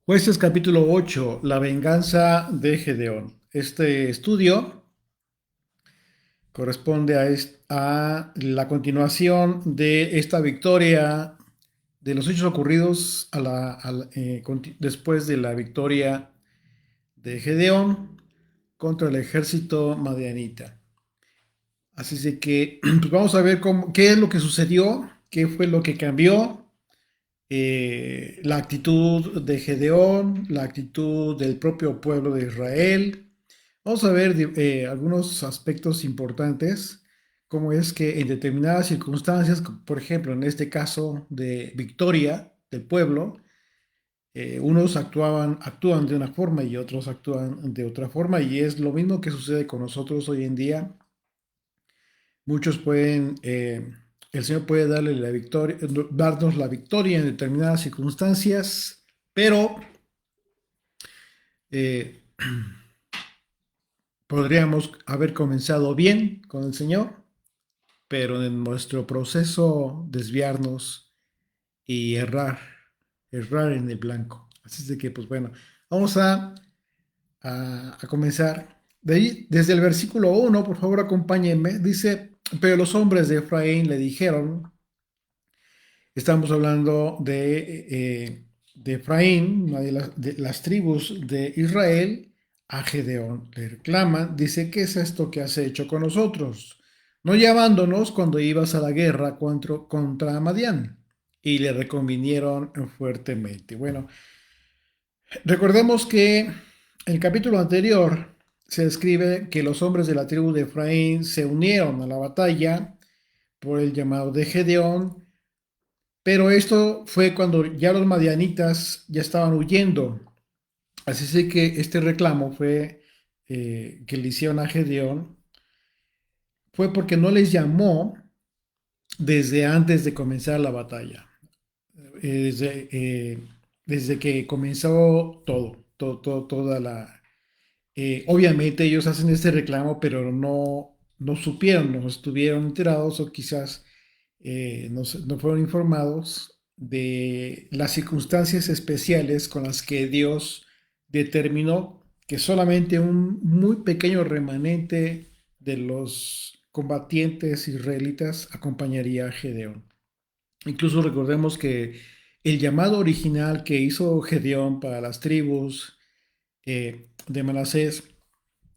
Jueces capítulo 8, la venganza de Gedeón. Este estudio corresponde a la continuación de esta victoria de los hechos ocurridos después de la victoria de Gedeón contra el ejército madianita. Así es de que pues vamos a ver qué es lo que sucedió, qué fue lo que cambió, la actitud de Gedeón, la actitud del propio pueblo de Israel. Vamos a ver algunos aspectos importantes, como es que en determinadas circunstancias, por ejemplo, en este caso de victoria del pueblo, unos actúan de una forma y otros actúan de otra forma, y es lo mismo que sucede con nosotros hoy en día. Muchos el Señor puede darle la victoria, darnos la victoria en determinadas circunstancias, pero eh, podríamos haber comenzado bien con el Señor, pero en nuestro proceso desviarnos y errar en el blanco. Así es de que, pues bueno, vamos a comenzar. De ahí, desde el versículo 1, por favor, acompáñenme. Dice, pero los hombres de Efraín le dijeron. Estamos hablando de Efraín, una de las tribus de Israel. A Gedeón le reclaman, dice: ¿qué es esto que has hecho con nosotros? No llamándonos cuando ibas a la guerra contra Madián. Y le reconvinieron fuertemente. Bueno, recordemos que en el capítulo anterior se describe que los hombres de la tribu de Efraín se unieron a la batalla por el llamado de Gedeón, pero esto fue cuando ya los madianitas ya estaban huyendo. Así es que este reclamo que le hicieron a Gedeón fue porque no les llamó desde antes de comenzar la batalla. Eh, desde, eh, Desde que comenzó toda la... obviamente ellos hacen este reclamo, pero no supieron, no estuvieron enterados o quizás no fueron informados de las circunstancias especiales con las que Dios determinó que solamente un muy pequeño remanente de los combatientes israelitas acompañaría a Gedeón. Incluso recordemos que el llamado original que hizo Gedeón para las tribus de Manasés,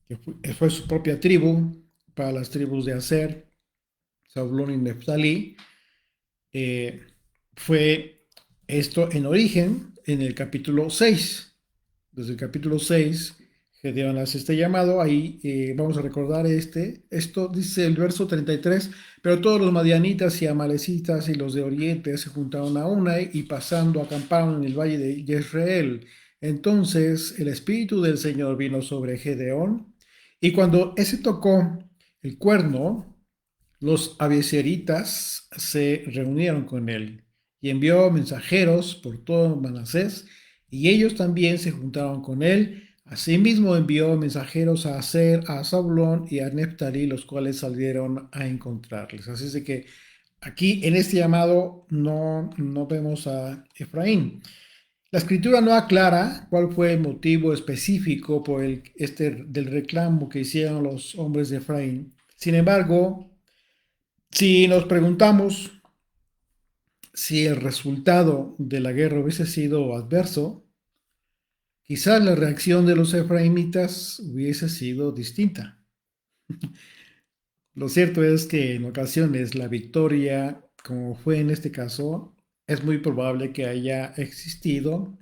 que fue su propia tribu, para las tribus de Aser, Zabulón y Neftalí, eh, fue esto en origen en el capítulo 6. Desde el capítulo 6, Gedeón hace este llamado. Ahí vamos a recordar esto dice el verso 33: pero todos los madianitas y amalecitas y los de oriente se juntaron a una y pasando acamparon en el valle de Jezreel. Entonces el espíritu del Señor vino sobre Gedeón, y cuando ese tocó el cuerno, los abieseritas se reunieron con él y envió mensajeros por todo Manasés, y ellos también se juntaron con él. Asimismo envió mensajeros a Aser, a Zabulón y a Neftalí, los cuales salieron a encontrarles. Así es de que aquí en este llamado no vemos a Efraín. La escritura no aclara cuál fue el motivo específico del reclamo que hicieron los hombres de Efraín. Sin embargo, si nos preguntamos si el resultado de la guerra hubiese sido adverso, quizás la reacción de los efraimitas hubiese sido distinta. Lo cierto es que en ocasiones la victoria, como fue en este caso, es muy probable que haya existido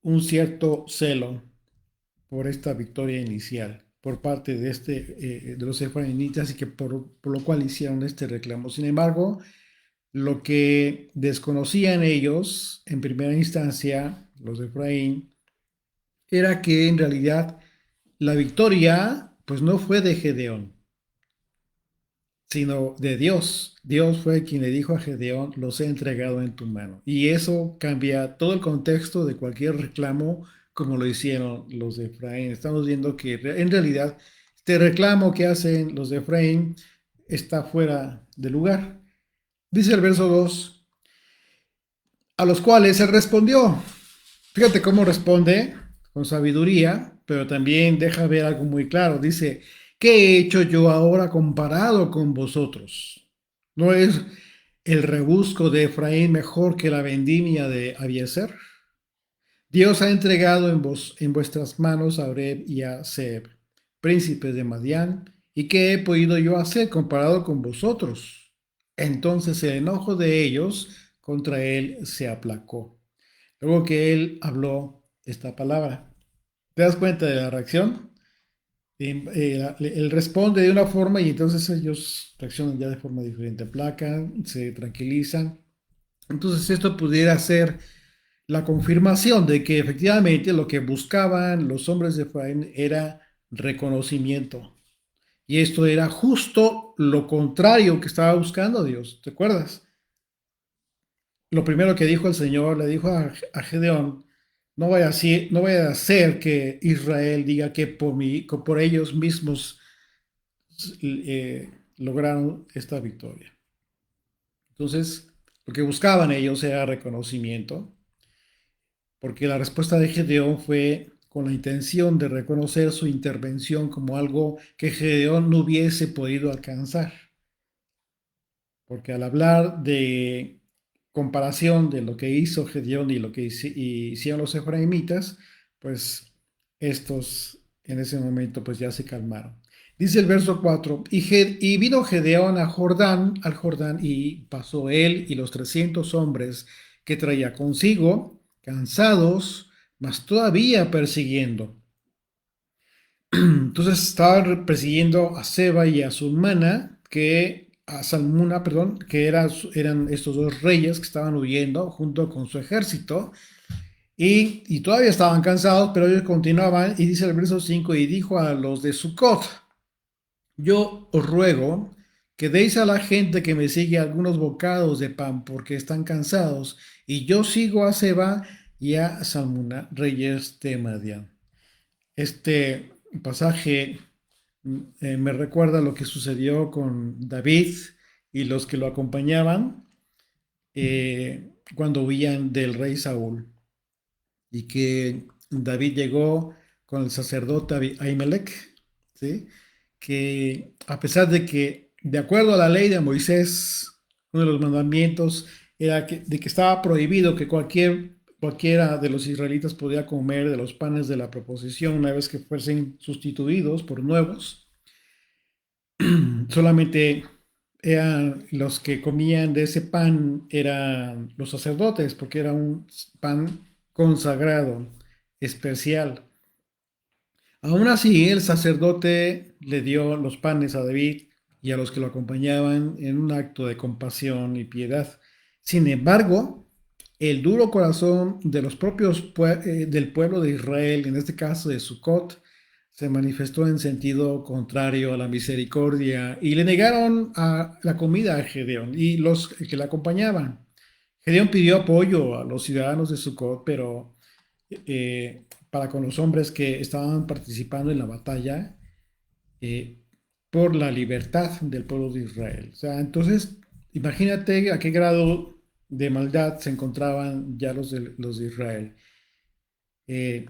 un cierto celo por esta victoria inicial por parte de los efraimitas, y que por lo cual hicieron este reclamo. Sin embargo, lo que desconocían ellos en primera instancia, los de Efraín, era que en realidad la victoria pues no fue de Gedeón, sino de Dios. Dios fue quien le dijo a Gedeón: los he entregado en tu mano. Y eso cambia todo el contexto de cualquier reclamo como lo hicieron los de Efraín. Estamos viendo que en realidad este reclamo que hacen los de Efraín está fuera de lugar. Dice el verso 2: a los cuales él respondió. Fíjate cómo responde con sabiduría, pero también deja ver algo muy claro. Dice, ¿qué he hecho yo ahora comparado con vosotros? ¿No es el rebusco de Efraín mejor que la vendimia de Abiezer? Dios ha entregado en vuestras manos a Oreb y a Seb, príncipes de Madián, ¿y qué he podido yo hacer comparado con vosotros? Entonces el enojo de ellos contra él se aplacó. Luego que él habló esta palabra. ¿Te das cuenta de la reacción? Él responde de una forma y entonces ellos reaccionan ya de forma diferente. Aplacan, se tranquilizan. Entonces esto pudiera ser la confirmación de que efectivamente lo que buscaban los hombres de Efraín era reconocimiento. Y esto era justo lo contrario que estaba buscando Dios. ¿Te acuerdas? Lo primero que dijo el Señor, le dijo a Gedeón, no vaya a ser que Israel diga que por ellos mismos lograron esta victoria. Entonces, lo que buscaban ellos era reconocimiento, porque la respuesta de Gedeón fue con la intención de reconocer su intervención como algo que Gedeón no hubiese podido alcanzar. Porque al hablar de comparación de lo que hizo Gedeón y lo que hicieron los efraimitas, pues estos en ese momento pues ya se calmaron. Dice el verso 4, y vino Gedeón al Jordán, y pasó él y los 300 hombres que traía consigo, cansados, mas todavía persiguiendo. Entonces estaban persiguiendo a Seba y a Sulmana, a Salmuna, perdón, eran estos dos reyes que estaban huyendo junto con su ejército y todavía estaban cansados, pero ellos continuaban y dice el verso 5 y dijo a los de Sucot, yo os ruego que deis a la gente que me sigue algunos bocados de pan porque están cansados y yo sigo a Seba y a Salmuna, reyes de Madián. Este pasaje me recuerda lo que sucedió con David y los que lo acompañaban cuando huían del rey Saúl y que David llegó con el sacerdote Ahimelech, ¿sí? Que a pesar de que, de acuerdo a la ley de Moisés, uno de los mandamientos era de que estaba prohibido que cualquiera de los israelitas podía comer de los panes de la proposición una vez que fuesen sustituidos por nuevos. Solamente eran los que comían de ese pan eran los sacerdotes, porque era un pan consagrado, especial. Aún así, el sacerdote le dio los panes a David y a los que lo acompañaban en un acto de compasión y piedad. Sin embargo, el duro corazón de los del pueblo de Israel, en este caso de Sucot, se manifestó en sentido contrario a la misericordia y le negaron la comida a Gedeón y los que le acompañaban. Gedeón pidió apoyo a los ciudadanos de Sucot, pero para con los hombres que estaban participando en la batalla eh, por la libertad del pueblo de Israel. O sea, entonces, imagínate a qué grado de maldad se encontraban ya los de Israel. Eh,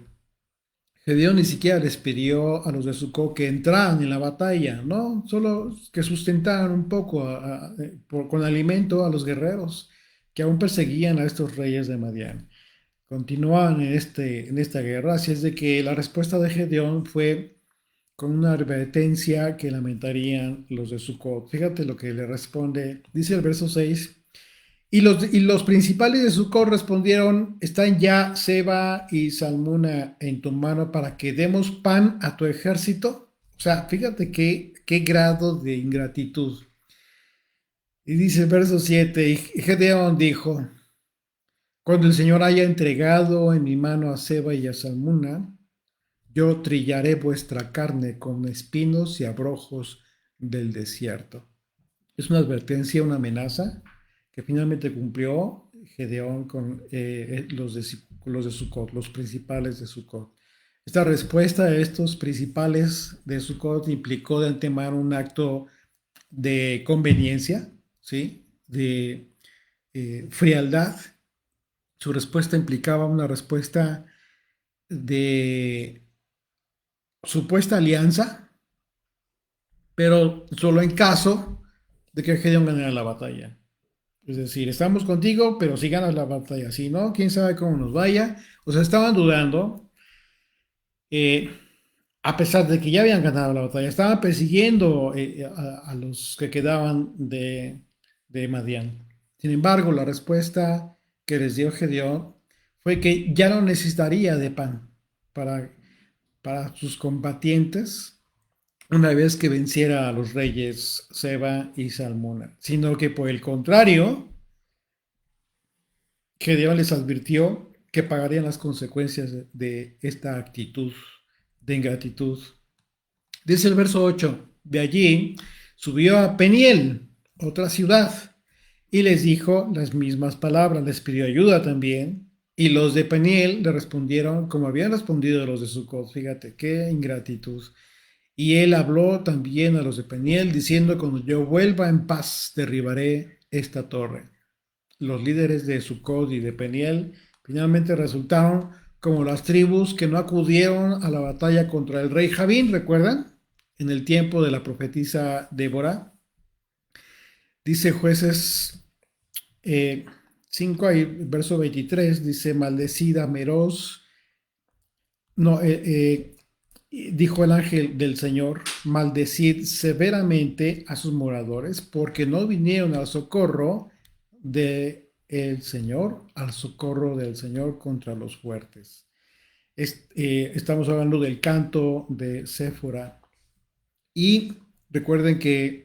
Gedeón ni siquiera les pidió a los de Sucó que entraran en la batalla, ¿no? Solo que sustentaran un poco con alimento a los guerreros que aún perseguían a estos reyes de Madián. Continuaban en esta guerra, así es de que la respuesta de Gedeón fue con una advertencia que lamentarían los de Sucot. Fíjate lo que le responde, dice el verso 6. Y los principales de Sucot respondieron, están ya Seba y Salmuna en tu mano para que demos pan a tu ejército. O sea, fíjate qué grado de ingratitud. Y dice el verso 7, y Gedeón dijo, cuando el Señor haya entregado en mi mano a Seba y a Salmuna, yo trillaré vuestra carne con espinos y abrojos del desierto. Es una advertencia, una amenaza que finalmente cumplió Gedeón con los de Sucot, los principales de Sucot. Esta respuesta de estos principales de Sucot implicó de antemano un acto de conveniencia, ¿sí? De frialdad, Su respuesta implicaba una respuesta de supuesta alianza, pero solo en caso de que Gedeón ganara la batalla. Es decir, estamos contigo, pero si ganas la batalla, si no, quién sabe cómo nos vaya. O sea, estaban dudando, eh, a pesar de que ya habían ganado la batalla, estaban persiguiendo a los que quedaban de Madián. Sin embargo, la respuesta que les dio Gedeón fue que ya no necesitaría de pan para, para sus combatientes una vez que venciera a los reyes Seba y Salmona, sino que por el contrario, Gedeón les advirtió que pagarían las consecuencias de esta actitud de ingratitud. Dice el verso 8, de allí subió a Peniel, otra ciudad, y les dijo las mismas palabras, les pidió ayuda también, y los de Peniel le respondieron como habían respondido los de Sucot, fíjate, qué ingratitud. Y él habló también a los de Peniel, diciendo, cuando yo vuelva en paz, derribaré esta torre. Los líderes de Sucot y de Peniel finalmente resultaron como las tribus que no acudieron a la batalla contra el rey Javín, ¿recuerdan? En el tiempo de la profetisa Débora. Dice Jueces 5, verso 23, dice, maldecida Meroz, no, dijo el ángel del Señor, maldecid severamente a sus moradores, porque no vinieron al socorro de el Señor, al socorro del Señor contra los fuertes. Estamos hablando del canto de Séfora. Y recuerden que,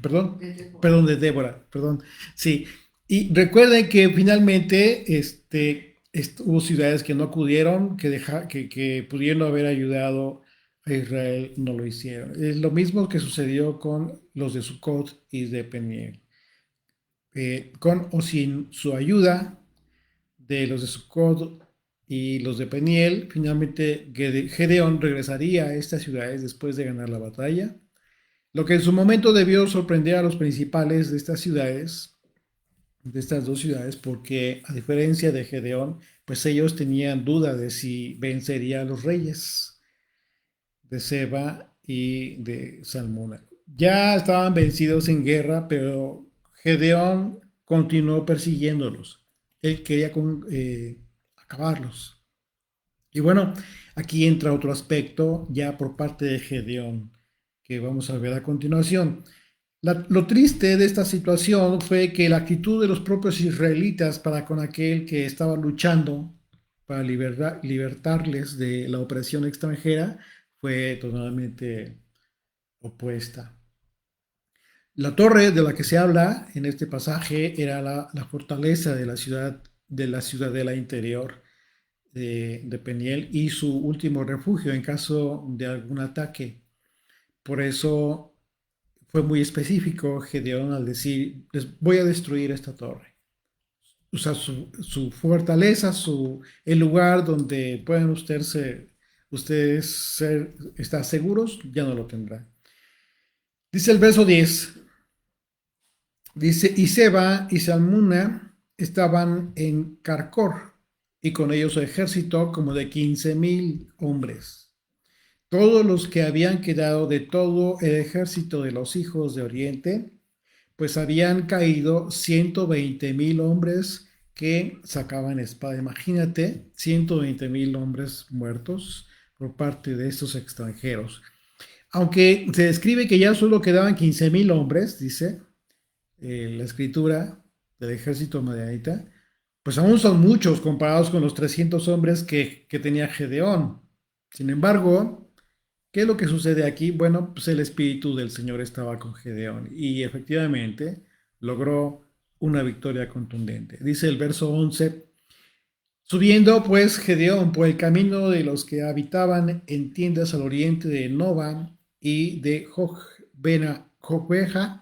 perdón, perdón, de Débora, perdón, sí. Y recuerden que finalmente hubo ciudades que no acudieron, que pudieron haber ayudado a Israel, no lo hicieron. Es lo mismo que sucedió con los de Sucot y de Peniel. Con o sin su ayuda de los de Sucot y los de Peniel, finalmente Gedeón regresaría a estas ciudades después de ganar la batalla, lo que en su momento debió sorprender a los principales de estas ciudades, de estas dos ciudades, porque a diferencia de Gedeón, pues ellos tenían duda de si vencería a los reyes de Seba y de Salmona. Ya estaban vencidos en guerra, pero Gedeón continuó persiguiéndolos. Él quería acabarlos. Y bueno, aquí entra otro aspecto ya por parte de Gedeón, que vamos a ver a continuación. Lo triste de esta situación fue que la actitud de los propios israelitas para con aquel que estaba luchando para libertarles de la opresión extranjera fue totalmente opuesta. La torre de la que se habla en este pasaje era la fortaleza de la ciudadela interior de Peniel y su último refugio en caso de algún ataque. Por eso fue muy específico Gedeón al decir, les voy a destruir esta torre. O sea, su fortaleza, el lugar donde pueden estar seguros, ya no lo tendrán. Dice el verso 10, dice, y Seba y Salmuna estaban en Carcor, y con ellos su ejército como de 15,000 hombres. Todos los que habían quedado de todo el ejército de los hijos de Oriente, pues habían caído 120,000 hombres que sacaban espada. Imagínate, 120,000 hombres muertos por parte de estos extranjeros. Aunque se describe que ya solo quedaban 15,000 hombres, dice la escritura del ejército madianita, pues aún son muchos comparados con los 300 hombres que tenía Gedeón. Sin embargo, ¿qué es lo que sucede aquí? Bueno, pues el espíritu del Señor estaba con Gedeón y efectivamente logró una victoria contundente. Dice el verso 11, subiendo pues Gedeón por el camino de los que habitaban en tiendas al oriente de Nova y de Jogbeja,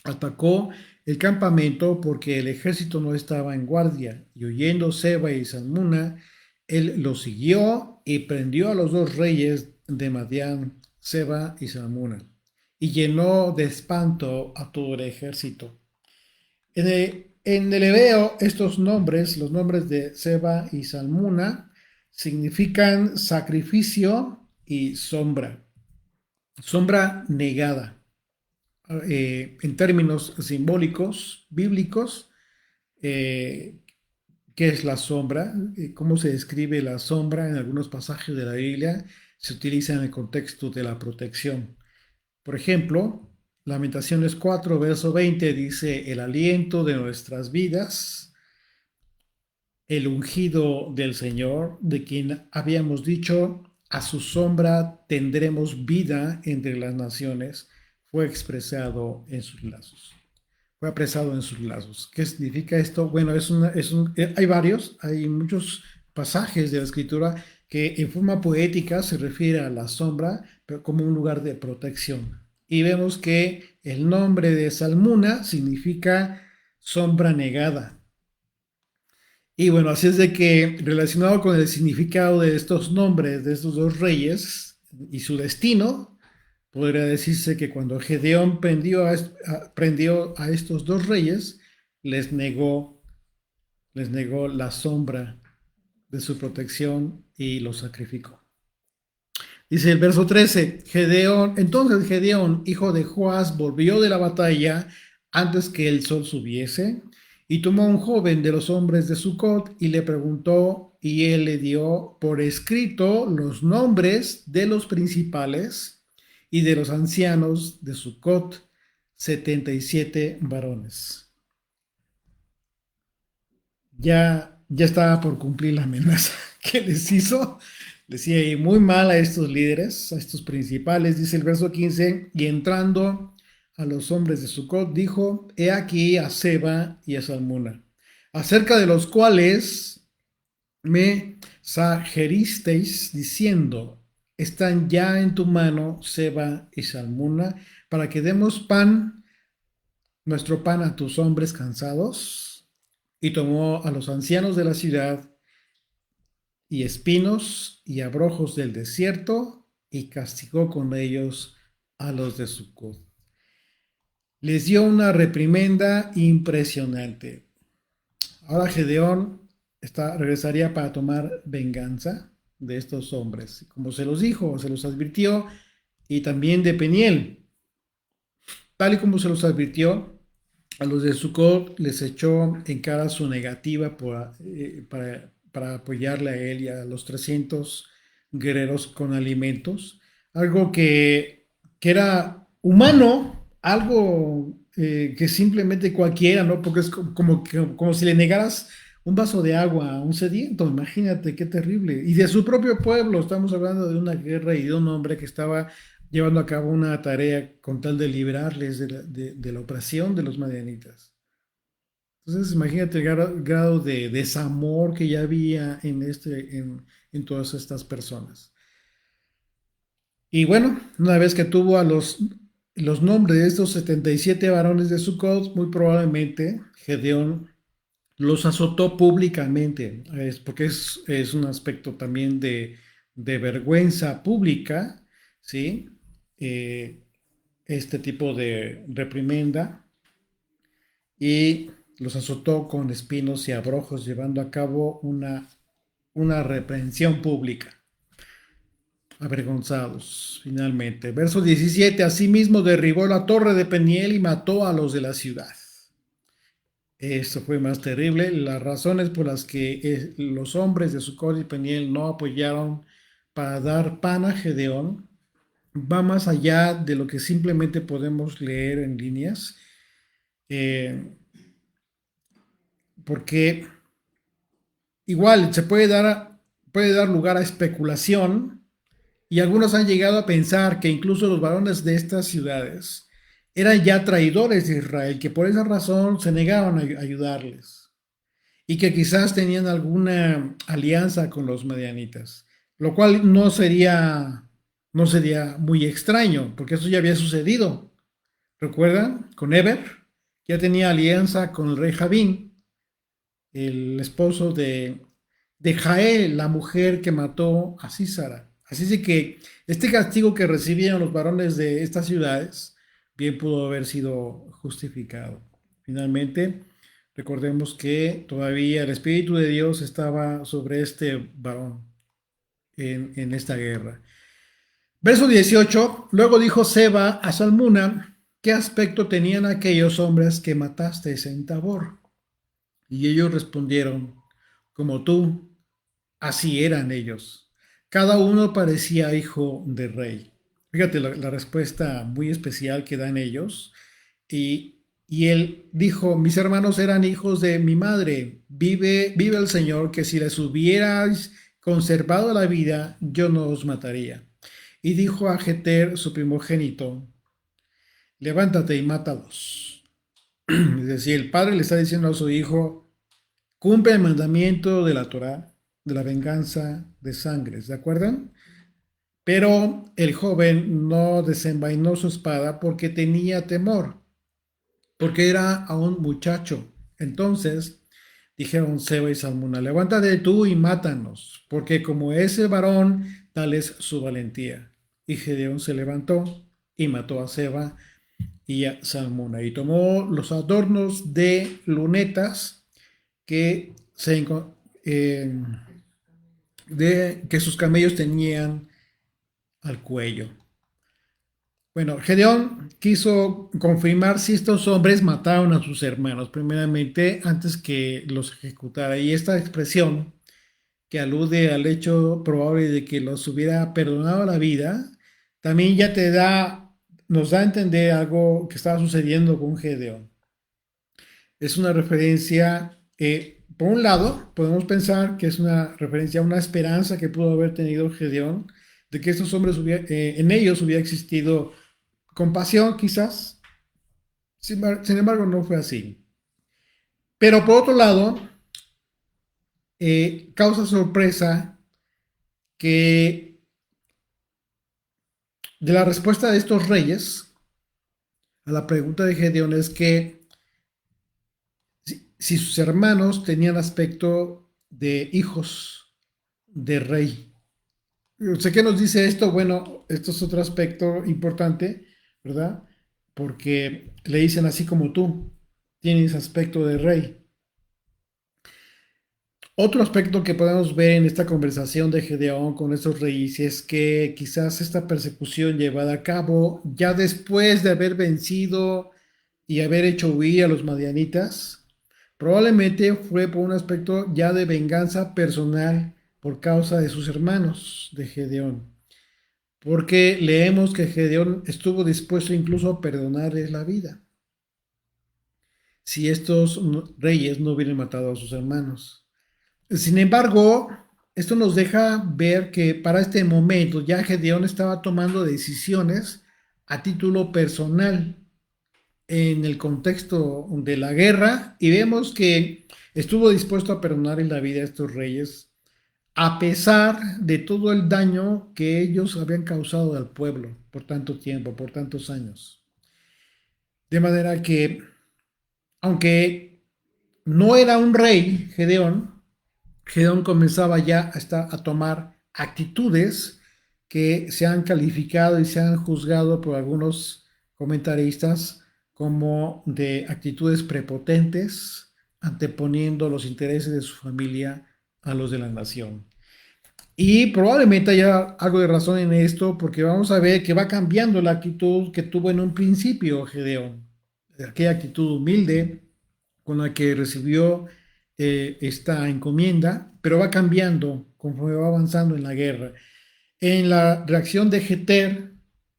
atacó el campamento porque el ejército no estaba en guardia, y oyendo Seba y Salmuna, él los siguió y prendió a los dos reyes de Madián, Seba y Salmuna, y llenó de espanto a todo el ejército. En el hebreo, estos nombres, los nombres de Seba y Salmuna, significan sacrificio y sombra. Sombra negada. En términos simbólicos, bíblicos, eh, ¿qué es la sombra? ¿Cómo se describe la sombra en algunos pasajes de la Biblia? Se utiliza en el contexto de la protección. Por ejemplo, Lamentaciones 4, verso 20 dice, el aliento de nuestras vidas, el ungido del Señor, de quien habíamos dicho, a su sombra tendremos vida entre las naciones, fue expresado en sus lazos. Fue apresado en sus lazos. ¿Qué significa esto? Bueno, hay muchos pasajes de la escritura que en forma poética se refiere a la sombra, pero como un lugar de protección. Y vemos que el nombre de Salmuna significa sombra negada. Y bueno, así es de que relacionado con el significado de estos nombres de estos dos reyes y su destino, podría decirse que cuando Gedeón prendió a estos dos reyes, les negó, les negó la sombra de su protección y los sacrificó. Dice el verso 13, entonces Gedeón, hijo de Joás, volvió de la batalla antes que el sol subiese y tomó a un joven de los hombres de Sucot y le preguntó y él le dio por escrito los nombres de los principales y de los ancianos de Sucot, 77 varones. Ya estaba por cumplir la amenaza que les hizo. Decía muy mal a estos líderes, a estos principales, dice el verso 15, y entrando a los hombres de Sucot, dijo, he aquí a Seba y a Salmuna, acerca de los cuales me sageristeis diciendo, están ya en tu mano Seba y Salmuna, para que demos nuestro pan a tus hombres cansados. Y tomó a los ancianos de la ciudad y espinos y abrojos del desierto y castigó con ellos a los de Sucot. Les dio una reprimenda impresionante. Ahora Gedeón regresaría para tomar venganza de estos hombres, como se los dijo, se los advirtió, y también de Peniel, tal y como se los advirtió. A los de Sucot les echó en cara su negativa para apoyarle a él y a los 300 guerreros con alimentos. Algo que era humano, algo que simplemente cualquiera, ¿no? Porque es como si le negaras un vaso de agua a un sediento, imagínate qué terrible. Y de su propio pueblo, estamos hablando de una guerra y de un hombre que estaba llevando a cabo una tarea con tal de librarles de la opresión de los madianitas. Entonces, imagínate el grado de desamor que ya había en todas estas personas. Y bueno, una vez que tuvo a los nombres de estos 77 varones de Sucot, muy probablemente Gedeón los azotó públicamente, porque es un aspecto también de vergüenza pública, ¿sí? Eh, este tipo de reprimenda y los azotó con espinos y abrojos, llevando a cabo una reprensión pública. Avergonzados, finalmente. Verso 17, asimismo derribó la torre de Peniel y mató a los de la ciudad. Esto fue más terrible. Las razones por las que los hombres de Sucot y Peniel no apoyaron para dar pan a Gedeón va más allá de lo que simplemente podemos leer en líneas, eh, porque igual puede dar lugar a especulación y algunos han llegado a pensar que incluso los varones de estas ciudades eran ya traidores de Israel, que por esa razón se negaban a ayudarles y que quizás tenían alguna alianza con los madianitas, lo cual no sería muy extraño, porque eso ya había sucedido. ¿Recuerdan? Con Eber, ya tenía alianza con el rey Javín, el esposo de Jael, la mujer que mató a Císara. Así es que este castigo que recibieron los varones de estas ciudades bien pudo haber sido justificado. Finalmente, Recordemos que todavía el Espíritu de Dios estaba sobre este varón en esta guerra. Verso 18. Luego dijo Seba a Salmuna: ¿qué aspecto tenían aquellos hombres que matasteis en Tabor? Y ellos respondieron: como tú, así eran ellos. Cada uno parecía hijo de rey. Fíjate la respuesta muy especial que dan ellos. Y él dijo: mis hermanos eran hijos de mi madre. Vive el Señor, que si les hubierais conservado la vida, yo no os mataría. Y dijo a Jeter, su primogénito: levántate y mátalos. Es decir, el padre le está diciendo a su hijo: cumple el mandamiento de la Torá, de la venganza de sangres, ¿de acuerdo? Pero el joven no desenvainó su espada porque tenía temor, porque era aún muchacho. Entonces dijeron Seba y Salmuna: levántate tú y mátanos, porque como ese varón, tal es su valentía. Y Gedeón se levantó y mató a Seba y a Salmuna, y tomó los adornos de lunetas que, eh, que sus camellos tenían al cuello. Bueno, Gedeón quiso confirmar si estos hombres mataron a sus hermanos, primeramente, antes que los ejecutara. Y esta expresión, que alude al hecho probable de que los hubiera perdonado la vida, también ya nos da a entender algo que estaba sucediendo con Gedeón. Es una referencia, por un lado, podemos pensar que es una referencia a una esperanza que pudo haber tenido Gedeón, de que estos hombres en ellos hubiera existido compasión, quizás. Sin embargo, no fue así. Pero por otro lado, causa sorpresa que de la respuesta de estos reyes a la pregunta de Gedeón es que si sus hermanos tenían aspecto de hijos de rey. Sé que nos dice esto. Bueno, esto es otro aspecto importante, ¿verdad? Porque le dicen: así como tú, tienes aspecto de rey. Otro aspecto que podemos ver en esta conversación de Gedeón con estos reyes es que quizás esta persecución llevada a cabo ya después de haber vencido y haber hecho huir a los madianitas, probablemente fue por un aspecto ya de venganza personal por causa de sus hermanos de Gedeón. Porque leemos que Gedeón estuvo dispuesto incluso a perdonarles la vida si estos reyes no hubieran matado a sus hermanos. Sin embargo, esto nos deja ver que para este momento ya Gedeón estaba tomando decisiones a título personal en el contexto de la guerra, y vemos que estuvo dispuesto a perdonar la vida a estos reyes a pesar de todo el daño que ellos habían causado al pueblo por tanto tiempo, por tantos años. De manera que, aunque no era un rey, Gedeón comenzaba ya a tomar actitudes que se han calificado y se han juzgado por algunos comentaristas como de actitudes prepotentes, anteponiendo los intereses de su familia a los de la nación. Y probablemente haya algo de razón en esto, porque vamos a ver que va cambiando la actitud que tuvo en un principio Gedeón, aquella actitud humilde con la que recibió esta encomienda, pero va cambiando conforme va avanzando en la guerra. En la reacción de Jeter,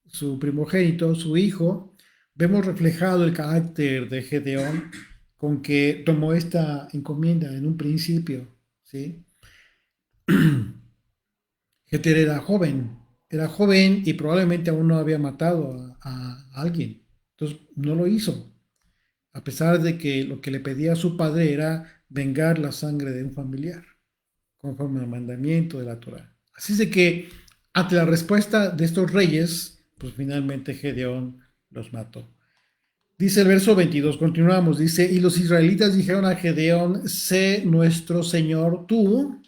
su primogénito, su hijo, vemos reflejado el carácter de Gedeón con que tomó esta encomienda en un principio, ¿sí? Jeter era joven y probablemente aún no había matado a alguien, entonces no lo hizo, a pesar de que lo que le pedía a su padre era vengar la sangre de un familiar, conforme al mandamiento de la Torá. Así es de que, ante la respuesta de estos reyes, pues finalmente Gedeón los mató. Dice el verso 22, continuamos, dice: y los israelitas dijeron a Gedeón: sé nuestro señor tú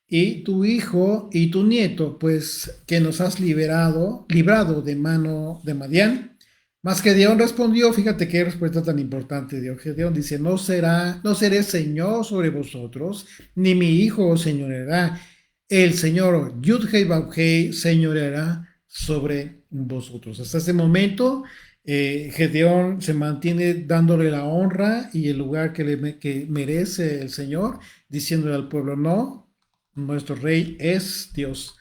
y tu hijo y tu nieto, pues que nos has librado de mano de Madián, Mas Gedeón respondió, fíjate qué respuesta tan importante dio. Gedeón dice, no seré señor sobre vosotros, ni mi hijo os señoreará. El Señor Yudhei Bauhei señoreará sobre vosotros. Hasta este momento, Gedeón se mantiene dándole la honra y el lugar que merece el Señor, diciéndole al pueblo, no, nuestro rey es Dios.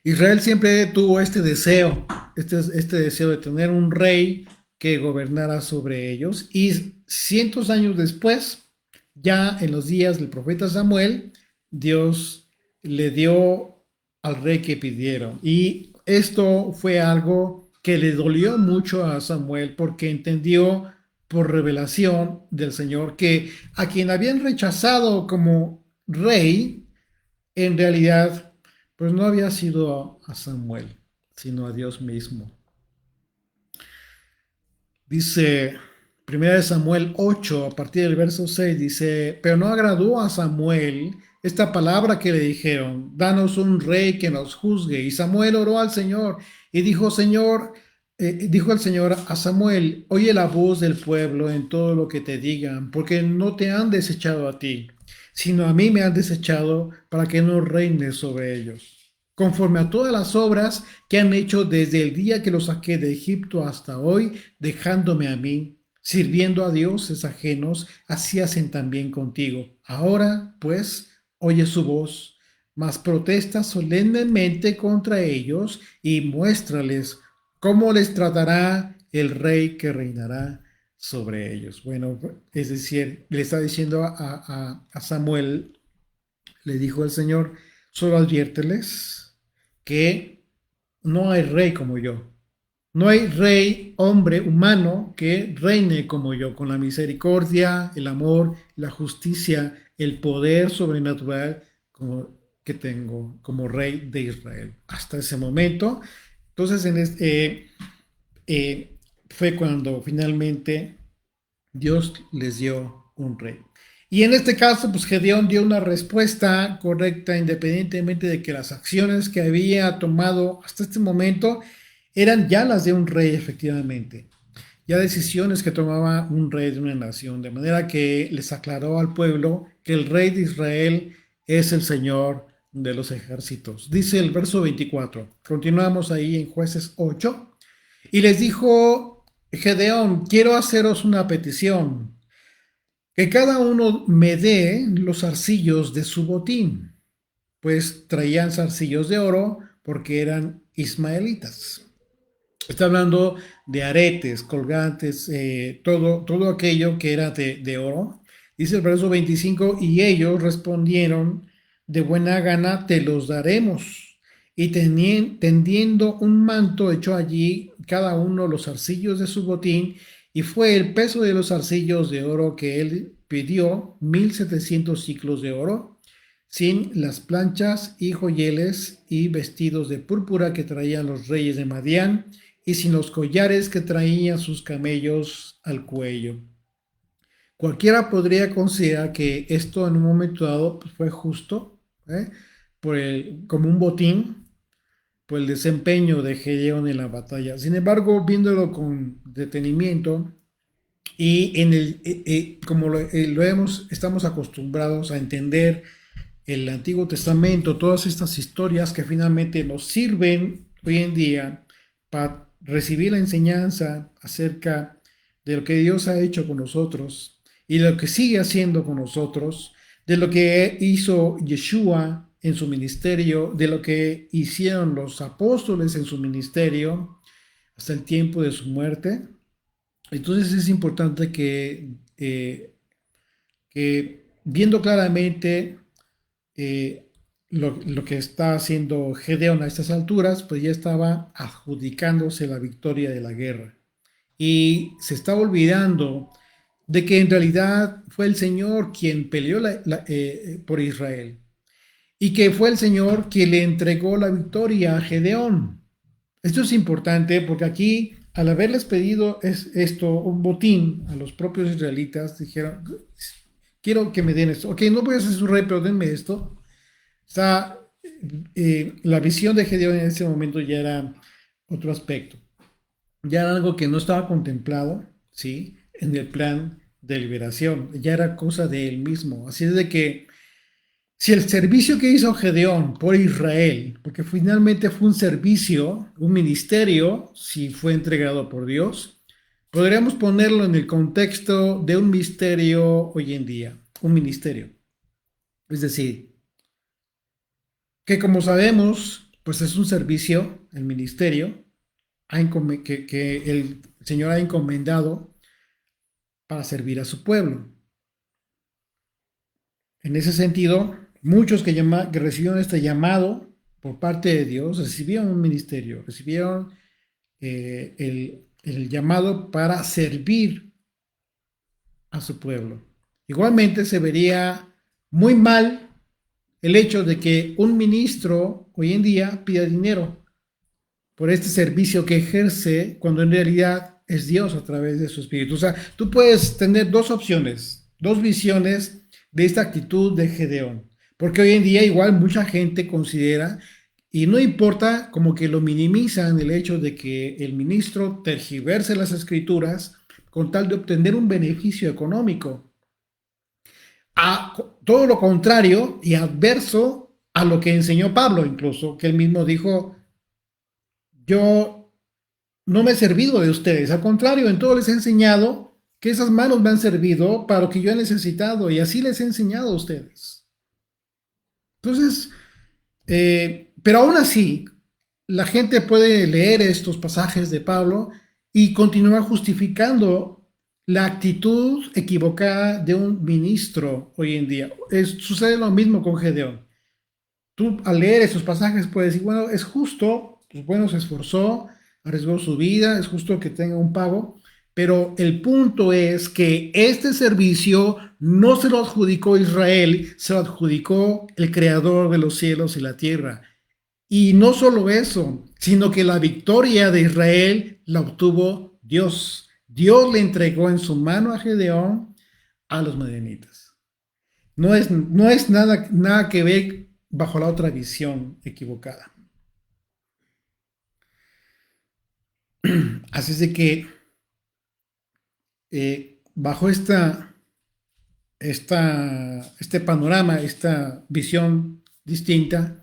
Israel siempre tuvo este deseo de tener un rey que gobernara sobre ellos. Y cientos de años después, ya en los días del profeta Samuel, Dios le dio al rey que pidieron. Y esto fue algo que le dolió mucho a Samuel porque entendió por revelación del Señor que a quien habían rechazado como rey, en realidad, pues no había sido a Samuel, sino a Dios mismo. Dice 1 Samuel 8, a partir del verso 6, dice, pero no agradó a Samuel esta palabra que le dijeron, danos un rey que nos juzgue. Y Samuel oró al Señor y dijo el Señor a Samuel, oye la voz del pueblo en todo lo que te digan, porque no te han desechado a ti, sino a mí me han desechado para que no reine sobre ellos. Conforme a todas las obras que han hecho desde el día que los saqué de Egipto hasta hoy, dejándome a mí, sirviendo a dioses ajenos, así hacen también contigo. Ahora, pues, oye su voz, mas protesta solemnemente contra ellos y muéstrales cómo les tratará el rey que reinará sobre ellos. Bueno, es decir, le está diciendo a Samuel, le dijo el Señor, solo adviérteles que no hay rey como yo. No hay rey, hombre, humano, que reine como yo, con la misericordia, el amor, la justicia, el poder sobrenatural como, que tengo como rey de Israel. Hasta ese momento. Entonces, fue cuando finalmente Dios les dio un rey. Y en este caso, pues Gedeón dio una respuesta correcta independientemente de que las acciones que había tomado hasta este momento eran ya las de un rey efectivamente, ya decisiones que tomaba un rey de una nación, de manera que les aclaró al pueblo que el rey de Israel es el Señor de los ejércitos. Dice el verso 24, continuamos ahí en Jueces 8, y les dijo Gedeón, quiero haceros una petición, que cada uno me dé los zarcillos de su botín, pues traían zarcillos de oro porque eran ismaelitas. Está hablando de aretes, colgantes, todo aquello que era de oro. Dice el verso 25, y ellos respondieron, de buena gana te los daremos. Y tendiendo un manto echó allí cada uno los arcillos de su botín, y fue el peso de los arcillos de oro que él pidió, 1700 ciclos de oro, sin las planchas y joyeles y vestidos de púrpura que traían los reyes de Madián, y sin los collares que traían sus camellos al cuello. Cualquiera podría considerar que esto en un momento dado pues, fue justo, ¿eh? Como un botín por el desempeño de Gedeón en la batalla. Sin embargo, viéndolo con detenimiento y como estamos acostumbrados a entender el Antiguo Testamento, todas estas historias que finalmente nos sirven hoy en día para recibir la enseñanza acerca de lo que Dios ha hecho con nosotros y de lo que sigue haciendo con nosotros, de lo que hizo Yeshua en su ministerio, de lo que hicieron los apóstoles en su ministerio hasta el tiempo de su muerte. Entonces es importante que viendo claramente lo que está haciendo Gedeón a estas alturas, pues ya estaba adjudicándose la victoria de la guerra. Y se está olvidando de que en realidad fue el Señor quien peleó por Israel. Y que fue el Señor quien le entregó la victoria a Gedeón. Esto es importante porque aquí, al haberles pedido un botín a los propios israelitas, dijeron, quiero que me den esto. Ok, no voy a ser su rey, pero denme esto. Está, la visión de Gedeón en ese momento ya era otro aspecto. ya era algo que no estaba contemplado, ¿sí? En el plan de liberación, ya era cosa de él mismo. Así es de que si el servicio que hizo Gedeón por Israel, porque finalmente fue un servicio, un ministerio, si fue entregado por Dios, podríamos ponerlo en el contexto de un misterio hoy en día, un ministerio. Es decir, que como sabemos, pues es un servicio, el ministerio, que el Señor ha encomendado para servir a su pueblo. En ese sentido, muchos que recibieron este llamado por parte de Dios recibieron un ministerio, recibieron el llamado para servir a su pueblo. Igualmente se vería muy mal el hecho de que un ministro hoy en día pida dinero por este servicio que ejerce cuando en realidad es Dios a través de su espíritu. O sea, tú puedes tener dos opciones, dos visiones de esta actitud de Gedeón. Porque hoy en día igual mucha gente considera, y no importa, como que lo minimizan el hecho de que el ministro tergiverse las escrituras con tal de obtener un beneficio económico. A todo lo contrario y adverso a lo que enseñó Pablo, incluso, que él mismo dijo, yo no me he servido de ustedes, al contrario, en todo les he enseñado que esas manos me han servido para lo que yo he necesitado y así les he enseñado a ustedes. Entonces, pero aún así, la gente puede leer estos pasajes de Pablo y continuar justificando la actitud equivocada de un ministro hoy en día. Sucede lo mismo con Gedeón. Tú al leer esos pasajes puedes decir, bueno, es justo, pues bueno, se esforzó, arriesgó su vida, es justo que tenga un pago, pero el punto es que este servicio no se lo adjudicó Israel, se lo adjudicó el creador de los cielos y la tierra. Y no solo eso, sino que la victoria de Israel la obtuvo Dios. Dios le entregó en su mano a Gedeón a los madianitas. No es nada que ver bajo la otra visión equivocada. Así es de que bajo este panorama, esta visión distinta,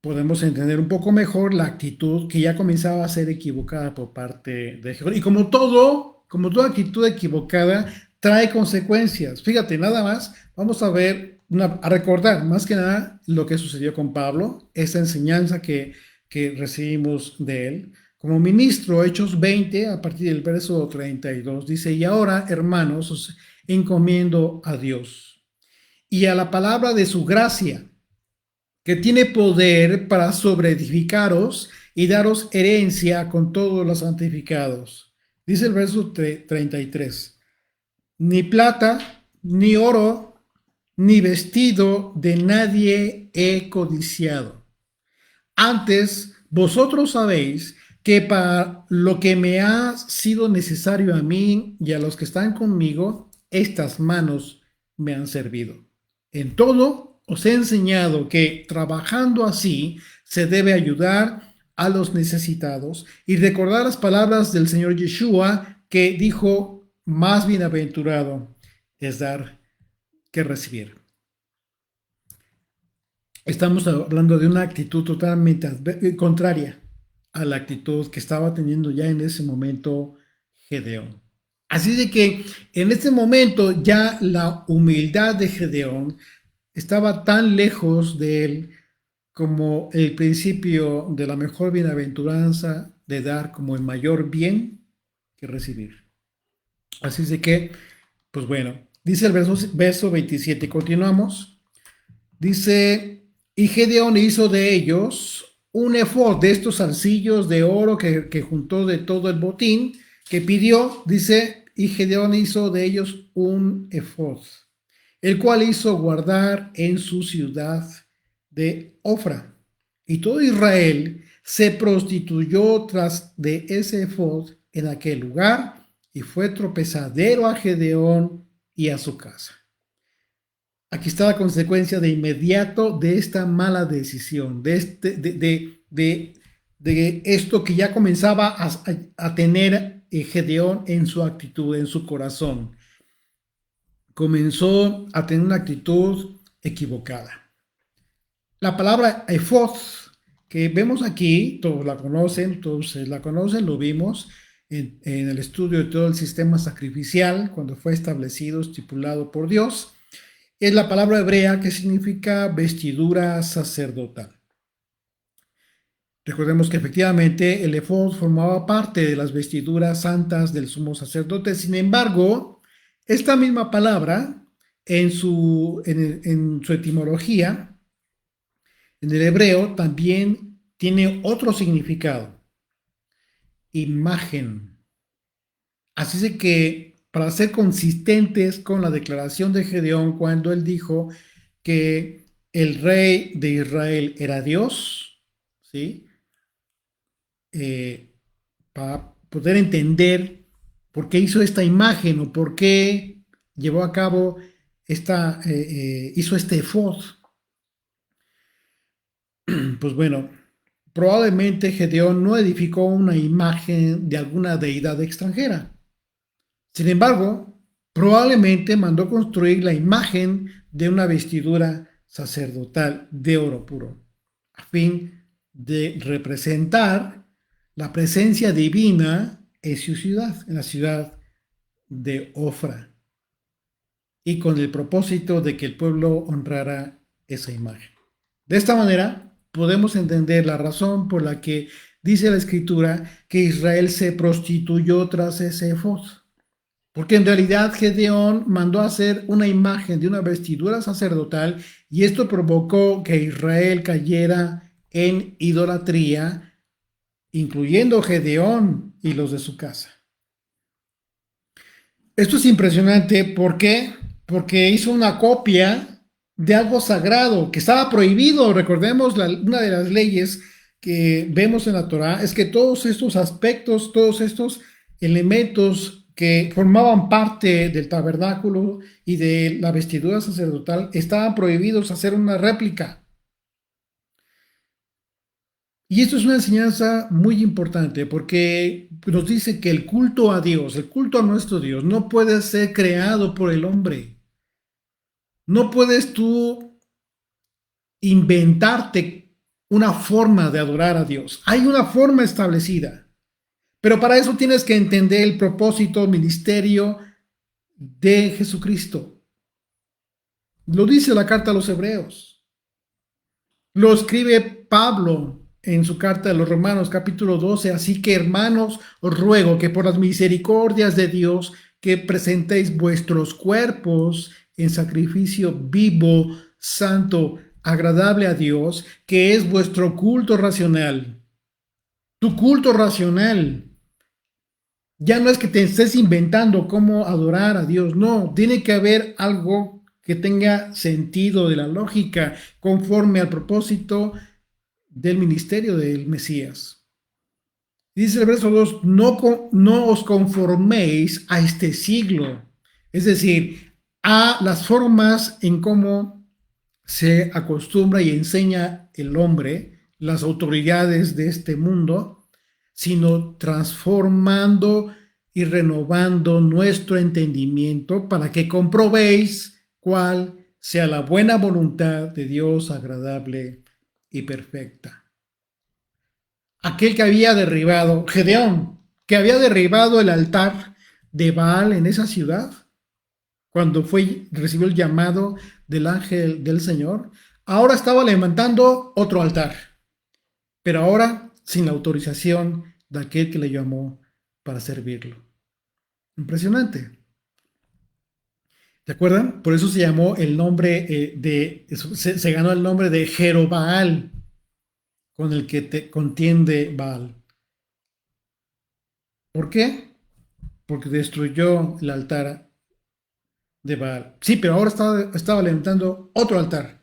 podemos entender un poco mejor la actitud que ya comenzaba a ser equivocada por parte de Jehová. Y como toda actitud equivocada, trae consecuencias. Fíjate, nada más, vamos a ver, a recordar más que nada lo que sucedió con Pablo, esta enseñanza que recibimos de él. Como ministro, Hechos 20, a partir del verso 32, dice, y ahora, hermanos, os encomiendo a Dios y a la palabra de su gracia que tiene poder para sobreedificaros y daros herencia con todos los santificados. Dice el verso 33. Ni plata, ni oro, ni vestido de nadie he codiciado. Antes, vosotros sabéis que para lo que me ha sido necesario a mí y a los que están conmigo, estas manos me han servido. En todo os he enseñado que trabajando así se debe ayudar a los necesitados y recordar las palabras del Señor Yeshua que dijo, más bienaventurado es dar que recibir. Estamos hablando de una actitud totalmente contraria a la actitud que estaba teniendo ya en ese momento Gedeón. Así de que en este momento ya la humildad de Gedeón estaba tan lejos de él como el principio de la mejor bienaventuranza de dar como el mayor bien que recibir. Así de que, pues bueno, dice el verso 27, continuamos. Dice, y Gedeón hizo de ellos un efod de estos zarcillos de oro que juntó de todo el botín que pidió, dice, y Gedeón hizo de ellos un efod, el cual hizo guardar en su ciudad de Ofra. Y todo Israel se prostituyó tras de ese efod en aquel lugar y fue tropezadero a Gedeón y a su casa. Aquí está la consecuencia de inmediato de esta mala decisión, de esto que ya comenzaba a tener Gedeón en su actitud, en su corazón. Comenzó a tener una actitud equivocada. La palabra efod que vemos aquí, todos la conocen, lo vimos en el estudio de todo el sistema sacrificial, cuando fue establecido, estipulado por Dios. Es la palabra hebrea que significa vestidura sacerdotal. Recordemos que efectivamente el efod formaba parte de las vestiduras santas del sumo sacerdote. Sin embargo, esta misma palabra, en su etimología, en el hebreo, también tiene otro significado: imagen. Así es que, para ser consistentes con la declaración de Gedeón, cuando él dijo que el rey de Israel era Dios, ¿sí? Para poder entender por qué hizo esta imagen o por qué llevó a cabo hizo este efod. Pues bueno, probablemente Gedeón no edificó una imagen de alguna deidad extranjera. Sin embargo, probablemente mandó construir la imagen de una vestidura sacerdotal de oro puro, a fin de representar la presencia divina en su ciudad, en la ciudad de Ofra, y con el propósito de que el pueblo honrara esa imagen. De esta manera, podemos entender la razón por la que dice la Escritura que Israel se prostituyó tras ese efod. Porque en realidad Gedeón mandó hacer una imagen de una vestidura sacerdotal y esto provocó que Israel cayera en idolatría, incluyendo Gedeón y los de su casa. Esto es impresionante, ¿por qué? Porque hizo una copia de algo sagrado que estaba prohibido. Recordemos, una de las leyes que vemos en la Torá es que todos estos aspectos, todos estos elementos que formaban parte del tabernáculo y de la vestidura sacerdotal estaban prohibidos hacer una réplica. Y esto es una enseñanza muy importante porque nos dice que el culto a Dios, el culto a nuestro Dios, no puede ser creado por el hombre. No puedes tú inventarte una forma de adorar a Dios. Hay una forma establecida, pero para eso tienes que entender el propósito, ministerio de Jesucristo. Lo dice la carta a los Hebreos. Lo escribe Pablo en su carta a los Romanos, capítulo 12. Así que, hermanos, os ruego que por las misericordias de Dios, que presentéis vuestros cuerpos en sacrificio vivo, santo, agradable a Dios, que es vuestro culto racional. Tu culto racional. Ya no es que te estés inventando cómo adorar a Dios, no, tiene que haber algo que tenga sentido de la lógica, conforme al propósito del ministerio del Mesías. Dice el verso 2, no os conforméis a este siglo, es decir, a las formas en cómo se acostumbra y enseña el hombre, las autoridades de este mundo, sino transformando y renovando nuestro entendimiento para que comprobéis cuál sea la buena voluntad de Dios, agradable y perfecta. Aquel que había derribado, Gedeón, que había derribado el altar de Baal en esa ciudad, cuando recibió el llamado del ángel del Señor, ahora estaba levantando otro altar, pero ahora sin la autorización de aquel que le llamó para servirlo. Impresionante. ¿Se acuerdan? Por eso se llamó el nombre se ganó el nombre de Jerobaal, con el que te contiende Baal. ¿Por qué? Porque destruyó el altar de Baal. Sí, pero ahora estaba levantando otro altar.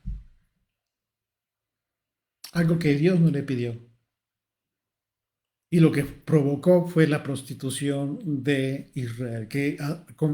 Algo que Dios no le pidió. Y lo que provocó fue la prostitución de Israel, que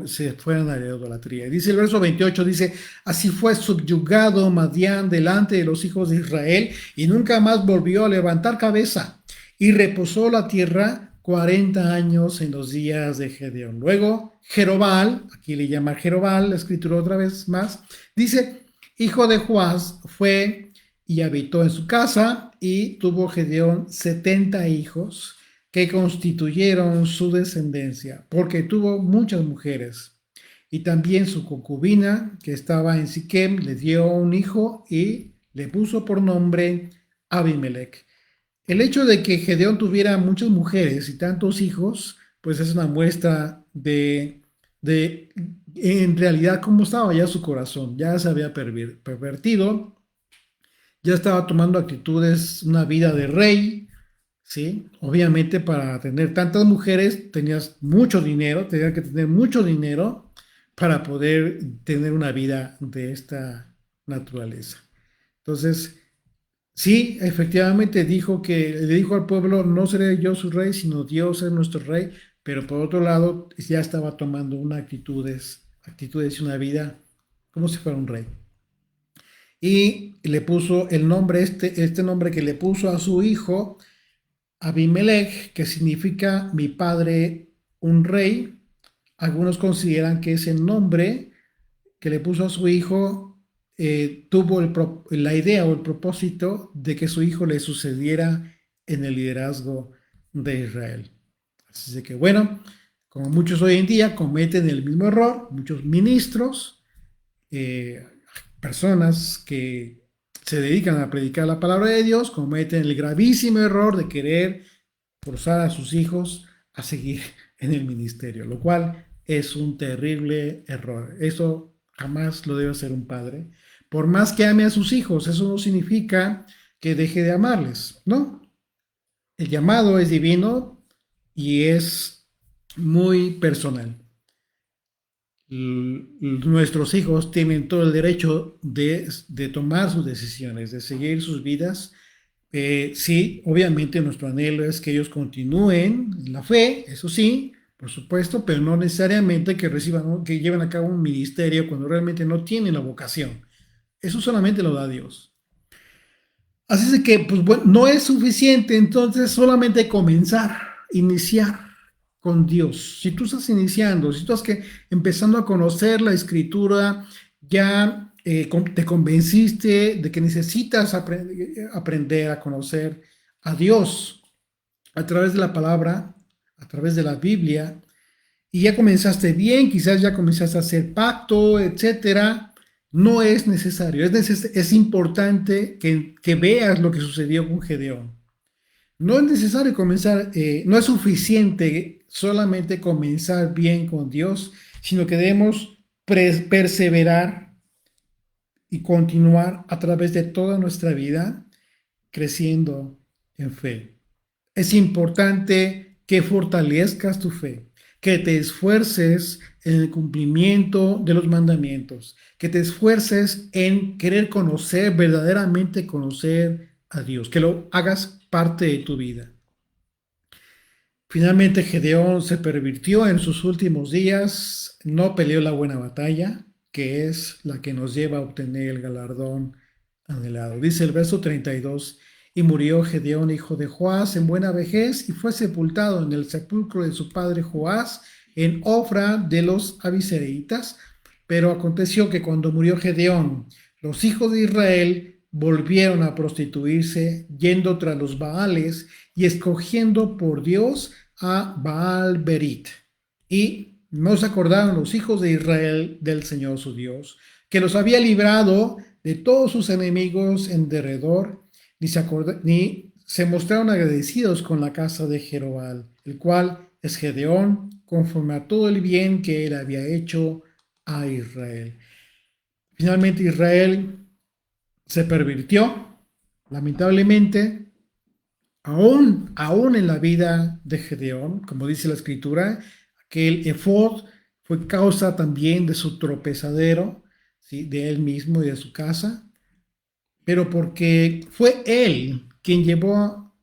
se fueron a la idolatría. Dice el verso 28, dice, así fue subyugado Madián delante de los hijos de Israel y nunca más volvió a levantar cabeza. Y reposó la tierra 40 años en los días de Gedeón. Luego, Jerobal, aquí le llama Jerobal, la escritura otra vez más, dice, hijo de Joás, fue y habitó en su casa y tuvo Gedeón 70 hijos que constituyeron su descendencia, porque tuvo muchas mujeres. Y también su concubina, que estaba en Siquem, le dio un hijo y le puso por nombre Abimelech. El hecho de que Gedeón tuviera muchas mujeres y tantos hijos, pues es una muestra de en realidad cómo estaba ya su corazón. Ya se había pervertido, ya estaba tomando actitudes, una vida de rey, ¿sí? Obviamente para tener tantas mujeres tenías mucho dinero, tenías que tener mucho dinero para poder tener una vida de esta naturaleza. Entonces, sí, efectivamente dijo que le dijo al pueblo, no seré yo su rey, sino Dios es nuestro rey, pero por otro lado ya estaba tomando una actitudes y una vida como si fuera un rey. Y le puso el nombre, este nombre que le puso a su hijo, Abimelech, que significa mi padre, un rey. Algunos consideran que ese nombre que le puso a su hijo tuvo la idea o el propósito de que su hijo le sucediera en el liderazgo de Israel. Así de que bueno, como muchos hoy en día cometen el mismo error, muchos ministros, eh, personas que se dedican a predicar la palabra de Dios, cometen el gravísimo error de querer forzar a sus hijos a seguir en el ministerio, lo cual es un terrible error. Eso jamás lo debe hacer un padre. Por más que ame a sus hijos, eso no significa que deje de amarles, ¿no? El llamado es divino y es muy personal. Nuestros hijos tienen todo el derecho de tomar sus decisiones, de seguir sus vidas. Sí, obviamente nuestro anhelo es que ellos continúen en la fe, eso sí, por supuesto, pero no necesariamente que reciban, que lleven a cabo un ministerio cuando realmente no tienen la vocación. Eso solamente lo da Dios. Así es de que, pues bueno, no es suficiente entonces solamente comenzar, iniciar con Dios. Si tú estás iniciando, si tú estás empezando a conocer la escritura, ya te convenciste de que necesitas aprender a conocer a Dios a través de la palabra, a través de la Biblia, y ya comenzaste bien, quizás ya comenzaste a hacer pacto, etcétera. No es necesario, es importante que veas lo que sucedió con Gedeón. No es necesario comenzar, no es suficiente solamente comenzar bien con Dios, sino que debemos perseverar y continuar a través de toda nuestra vida creciendo en fe. Es importante que fortalezcas tu fe, que te esfuerces en el cumplimiento de los mandamientos, que te esfuerces en querer conocer, verdaderamente conocer a Dios, que lo hagas parte de tu vida. Finalmente Gedeón se pervirtió en sus últimos días, no peleó la buena batalla, que es la que nos lleva a obtener el galardón anhelado. Dice el verso 32, y murió Gedeón, hijo de Joás, en buena vejez, y fue sepultado en el sepulcro de su padre Joás, en Ofra de los Abisereitas. Pero aconteció que cuando murió Gedeón, los hijos de Israel volvieron a prostituirse, yendo tras los Baales y escogiendo por Dios a Baal Berit. Y no se acordaron los hijos de Israel del Señor su Dios, que los había librado de todos sus enemigos en derredor, ni se mostraron agradecidos con la casa de Jerobal, el cual es Gedeón, conforme a todo el bien que él había hecho a Israel. Finalmente Israel se pervirtió, lamentablemente, aún en la vida de Gedeón, como dice la escritura, que el efod fue causa también de su tropezadero, ¿sí? De él mismo y de su casa, pero porque fue él quien llevó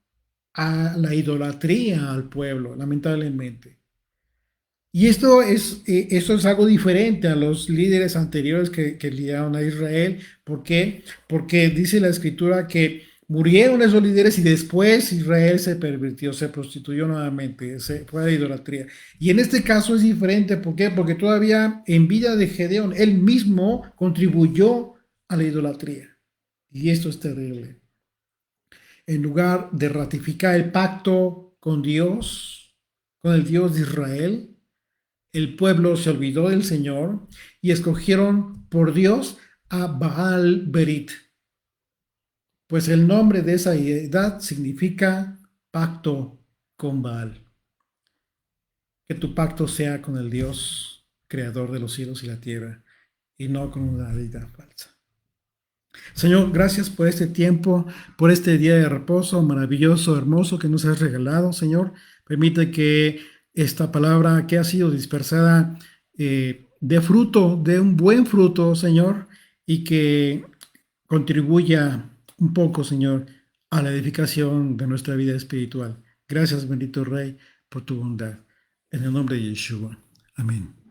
a la idolatría al pueblo, lamentablemente. Y esto es algo diferente a los líderes anteriores que lideraron a Israel. ¿Por qué? Porque dice la escritura que Murieron esos líderes y después Israel se pervirtió, se prostituyó nuevamente, se fue a la idolatría. Y en este caso es diferente, ¿por qué? Porque todavía en vida de Gedeón, él mismo contribuyó a la idolatría. Y esto es terrible. En lugar de ratificar el pacto con Dios, con el Dios de Israel, el pueblo se olvidó del Señor y escogieron por Dios a Baal Berit, pues el nombre de esa deidad significa pacto con Baal. Que tu pacto sea con el Dios, creador de los cielos y la tierra, y no con una deidad falsa. Señor, gracias por este tiempo, por este día de reposo maravilloso, hermoso que nos has regalado, Señor. Permite que esta palabra que ha sido dispersada dé fruto, dé un buen fruto, Señor, y que contribuya un poco, Señor, a la edificación de nuestra vida espiritual. Gracias, bendito Rey, por tu bondad. En el nombre de Yeshua. Amén.